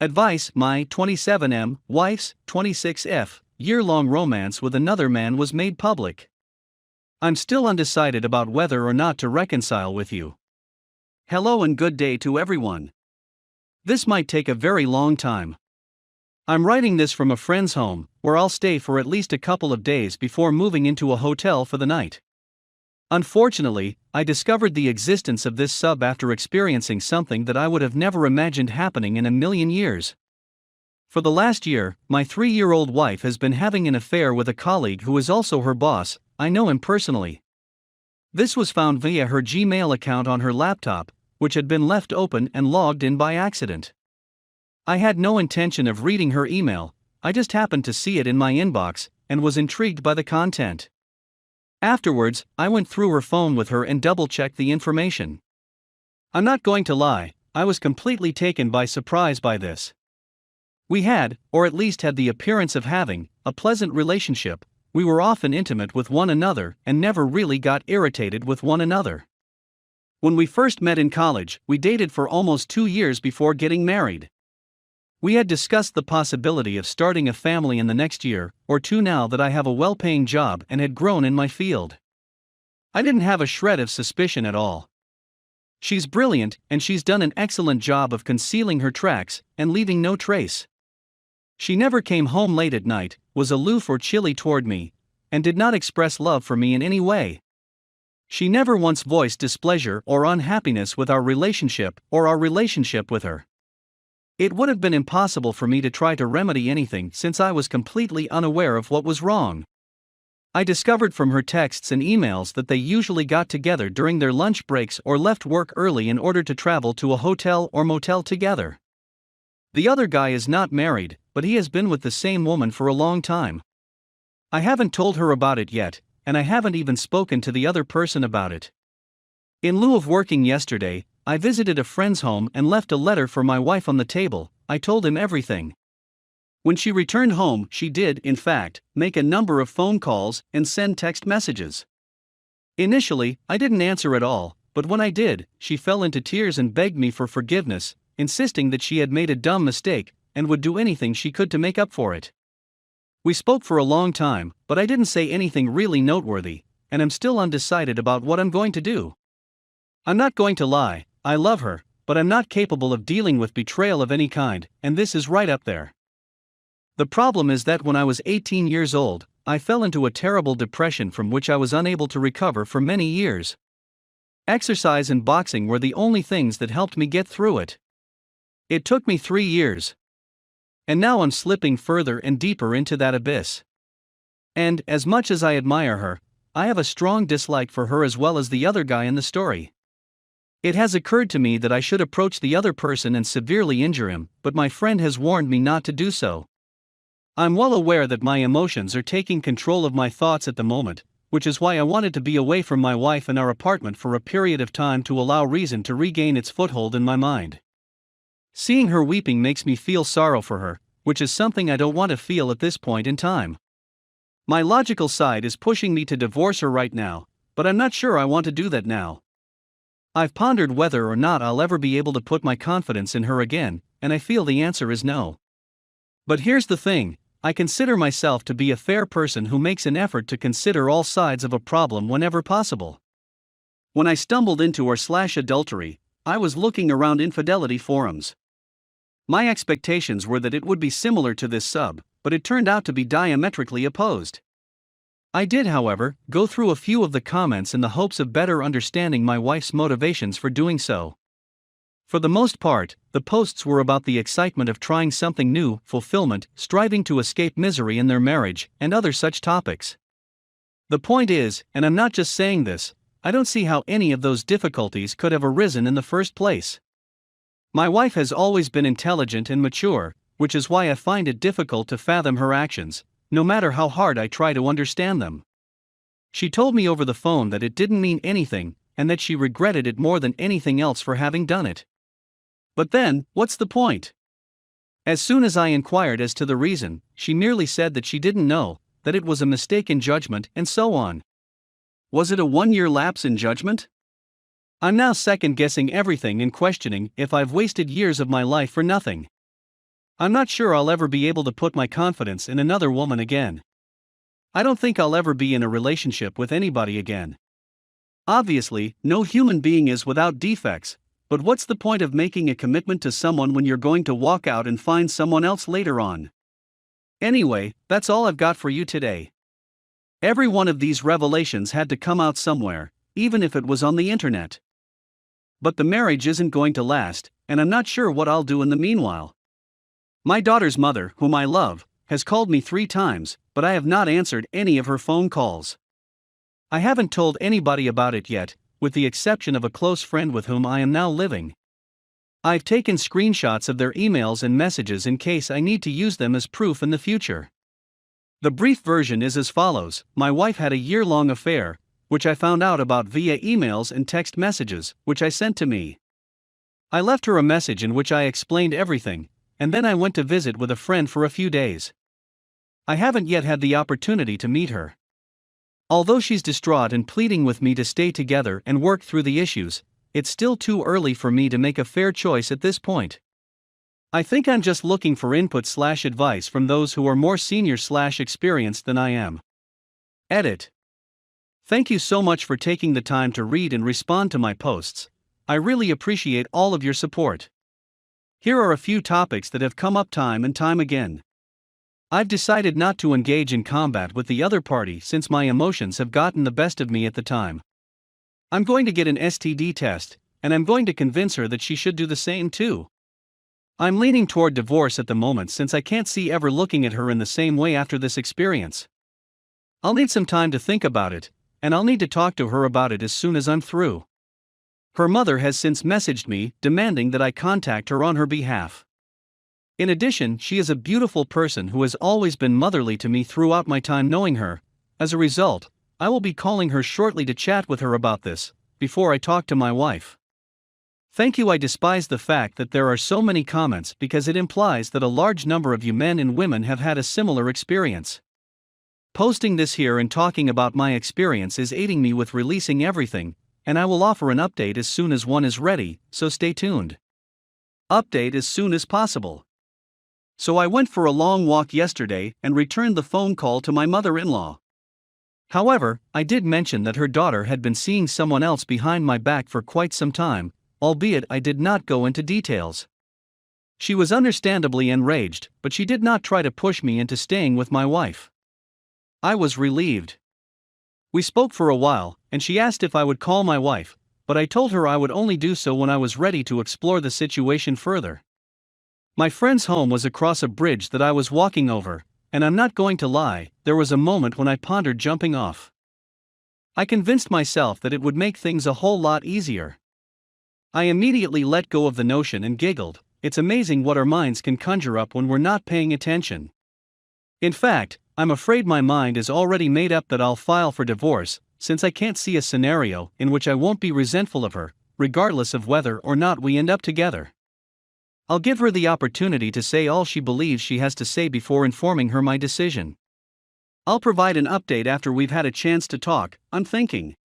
Advice: my 27M wife's 26F year-long romance with another man was made public. I'm still undecided about whether or not to reconcile with you. Hello and good day to everyone. This might take a very long time. I'm writing this from a friend's home, where I'll stay for at least a couple of days before moving into a hotel for the night. Unfortunately, I discovered the existence of this sub after experiencing something that I would have never imagined happening in a million years. For the last year, my 3-year-old wife has been having an affair with a colleague who is also her boss. I know him personally. This was found via her Gmail account on her laptop, which had been left open and logged in by accident. I had no intention of reading her email, I just happened to see it in my inbox, and was intrigued by the content. Afterwards, I went through her phone with her and double-checked the information. I'm not going to lie, I was completely taken by surprise by this. We had, or at least had the appearance of having, a pleasant relationship. We were often intimate with one another and never really got irritated with one another. When we first met in college, we dated for almost 2 years before getting married. We had discussed the possibility of starting a family in the next year or two now that I have a well-paying job and had grown in my field. I didn't have a shred of suspicion at all. She's brilliant and she's done an excellent job of concealing her tracks and leaving no trace. She never came home late at night, was aloof or chilly toward me, and did not express love for me in any way. She never once voiced displeasure or unhappiness with our relationship or our relationship with her. It would have been impossible for me to try to remedy anything since I was completely unaware of what was wrong. I discovered from her texts and emails that they usually got together during their lunch breaks or left work early in order to travel to a hotel or motel together. The other guy is not married, but he has been with the same woman for a long time. I haven't told her about it yet, and I haven't even spoken to the other person about it. In lieu of working yesterday, I visited a friend's home and left a letter for my wife on the table. I told him everything. When she returned home, she did, in fact, make a number of phone calls and send text messages. Initially, I didn't answer at all, but when I did, she fell into tears and begged me for forgiveness, insisting that she had made a dumb mistake and would do anything she could to make up for it. We spoke for a long time, but I didn't say anything really noteworthy, and I'm still undecided about what I'm going to do. I'm not going to lie, I love her, but I'm not capable of dealing with betrayal of any kind, and this is right up there. The problem is that when I was 18 years old, I fell into a terrible depression from which I was unable to recover for many years. Exercise and boxing were the only things that helped me get through it. It took me 3 years. And now I'm slipping further and deeper into that abyss. And, as much as I admire her, I have a strong dislike for her as well as the other guy in the story. It has occurred to me that I should approach the other person and severely injure him, but my friend has warned me not to do so. I'm well aware that my emotions are taking control of my thoughts at the moment, which is why I wanted to be away from my wife and our apartment for a period of time to allow reason to regain its foothold in my mind. Seeing her weeping makes me feel sorrow for her, which is something I don't want to feel at this point in time. My logical side is pushing me to divorce her right now, but I'm not sure I want to do that now. I've pondered whether or not I'll ever be able to put my confidence in her again, and I feel the answer is no. But here's the thing, I consider myself to be a fair person who makes an effort to consider all sides of a problem whenever possible. When I stumbled into r/adultery, I was looking around infidelity forums. My expectations were that it would be similar to this sub, but it turned out to be diametrically opposed. I did, however, go through a few of the comments in the hopes of better understanding my wife's motivations for doing so. For the most part, the posts were about the excitement of trying something new, fulfillment, striving to escape misery in their marriage, and other such topics. The point is, and I'm not just saying this, I don't see how any of those difficulties could have arisen in the first place. My wife has always been intelligent and mature, which is why I find it difficult to fathom her actions, no matter how hard I try to understand them. She told me over the phone that it didn't mean anything, and that she regretted it more than anything else for having done it. But then, what's the point? As soon as I inquired as to the reason, she merely said that she didn't know, that it was a mistake in judgment, and so on. Was it a 1-year lapse in judgment? I'm now second-guessing everything and questioning if I've wasted years of my life for nothing. I'm not sure I'll ever be able to put my confidence in another woman again. I don't think I'll ever be in a relationship with anybody again. Obviously, no human being is without defects, but what's the point of making a commitment to someone when you're going to walk out and find someone else later on? Anyway, that's all I've got for you today. Every one of these revelations had to come out somewhere, even if it was on the internet. But the marriage isn't going to last, and I'm not sure what I'll do in the meanwhile. My daughter's mother, whom I love, has called me 3 times, but I have not answered any of her phone calls. I haven't told anybody about it yet, with the exception of a close friend with whom I am now living. I've taken screenshots of their emails and messages in case I need to use them as proof in the future. The brief version is as follows: my wife had a year-long affair, which I found out about via emails and text messages, which I sent to me. I left her a message in which I explained everything, and then I went to visit with a friend for a few days. I haven't yet had the opportunity to meet her. Although she's distraught and pleading with me to stay together and work through the issues, it's still too early for me to make a fair choice at this point. I think I'm just looking for input/advice from those who are more senior/experienced than I am. Edit. Thank you so much for taking the time to read and respond to my posts. I really appreciate all of your support. Here are a few topics that have come up time and time again. I've decided not to engage in combat with the other party since my emotions have gotten the best of me at the time. I'm going to get an STD test, and I'm going to convince her that she should do the same too. I'm leaning toward divorce at the moment since I can't see ever looking at her in the same way after this experience. I'll need some time to think about it, and I'll need to talk to her about it as soon as I'm through. Her mother has since messaged me, demanding that I contact her on her behalf. In addition, she is a beautiful person who has always been motherly to me throughout my time knowing her. As a result, I will be calling her shortly to chat with her about this, before I talk to my wife. Thank you. I despise the fact that there are so many comments because it implies that a large number of you men and women have had a similar experience. Posting this here and talking about my experience is aiding me with releasing everything, and I will offer an update as soon as one is ready, so stay tuned. Update as soon as possible. So I went for a long walk yesterday and returned the phone call to my mother-in-law. However, I did mention that her daughter had been seeing someone else behind my back for quite some time, albeit I did not go into details. She was understandably enraged, but she did not try to push me into staying with my wife. I was relieved. We spoke for a while, and she asked if I would call my wife, but I told her I would only do so when I was ready to explore the situation further. My friend's home was across a bridge that I was walking over, and I'm not going to lie, there was a moment when I pondered jumping off. I convinced myself that it would make things a whole lot easier. I immediately let go of the notion and giggled. It's amazing what our minds can conjure up when we're not paying attention. In fact, I'm afraid my mind is already made up that I'll file for divorce, since I can't see a scenario in which I won't be resentful of her, regardless of whether or not we end up together. I'll give her the opportunity to say all she believes she has to say before informing her my decision. I'll provide an update after we've had a chance to talk, I'm thinking.